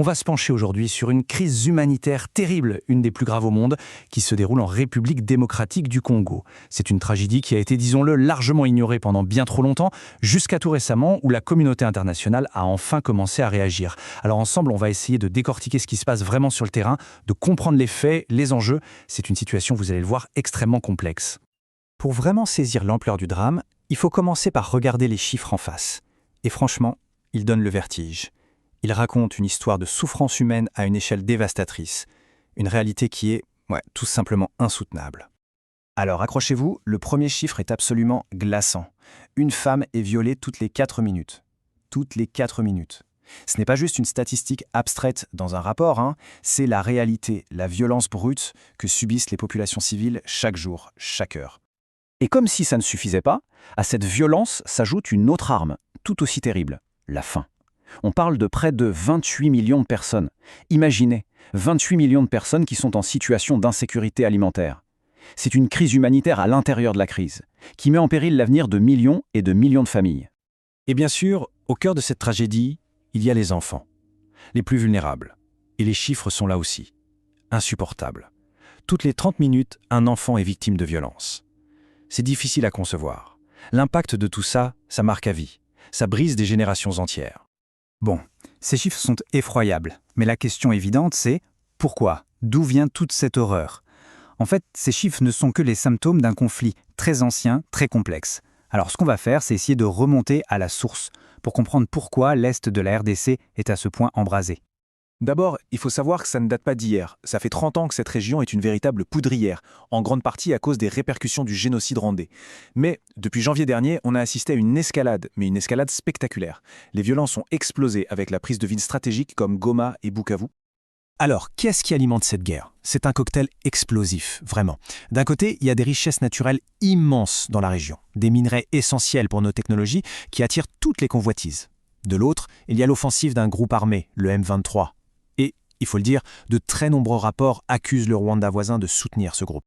On va se pencher aujourd'hui sur une crise humanitaire terrible, une des plus graves au monde, qui se déroule en République démocratique du Congo. C'est une tragédie qui a été, disons-le, largement ignorée pendant bien trop longtemps, jusqu'à tout récemment où la communauté internationale a enfin commencé à réagir. Alors ensemble, on va essayer de décortiquer ce qui se passe vraiment sur le terrain, de comprendre les faits, les enjeux. C'est une situation, vous allez le voir, extrêmement complexe. Pour vraiment saisir l'ampleur du drame, il faut commencer par regarder les chiffres en face. Et franchement, ils donnent le vertige. Il raconte une histoire de souffrance humaine à une échelle dévastatrice. Une réalité qui est, tout simplement insoutenable. Alors accrochez-vous, le premier chiffre est absolument glaçant. Une femme est violée toutes les 4 minutes. Toutes les 4 minutes. Ce n'est pas juste une statistique abstraite dans un rapport, c'est la réalité, la violence brute que subissent les populations civiles chaque jour, chaque heure. Et comme si ça ne suffisait pas, à cette violence s'ajoute une autre arme, tout aussi terrible, la faim. On parle de près de 28 millions de personnes. Imaginez, 28 millions de personnes qui sont en situation d'insécurité alimentaire. C'est une crise humanitaire à l'intérieur de la crise, qui met en péril l'avenir de millions et de millions de familles. Et bien sûr, au cœur de cette tragédie, il y a les enfants, les plus vulnérables. Et les chiffres sont là aussi. Insupportables. Toutes les 30 minutes, un enfant est victime de violence. C'est difficile à concevoir. L'impact de tout ça, ça marque à vie. Ça brise des générations entières. Bon, ces chiffres sont effroyables, mais la question évidente c'est pourquoi? D'où vient toute cette horreur? En fait, ces chiffres ne sont que les symptômes d'un conflit très ancien, très complexe. Alors ce qu'on va faire, c'est essayer de remonter à la source, pour comprendre pourquoi l'Est de la RDC est à ce point embrasé. D'abord, il faut savoir que ça ne date pas d'hier. Ça fait 30 ans que cette région est une véritable poudrière, en grande partie à cause des répercussions du génocide rwandais. Mais depuis janvier dernier, on a assisté à une escalade, mais une escalade spectaculaire. Les violences ont explosé avec la prise de villes stratégiques comme Goma et Bukavu. Alors, qu'est-ce qui alimente cette guerre? C'est un cocktail explosif, vraiment. D'un côté, il y a des richesses naturelles immenses dans la région, des minerais essentiels pour nos technologies qui attirent toutes les convoitises. De l'autre, il y a l'offensive d'un groupe armé, le M23. Et, il faut le dire, de très nombreux rapports accusent le Rwanda voisin de soutenir ce groupe.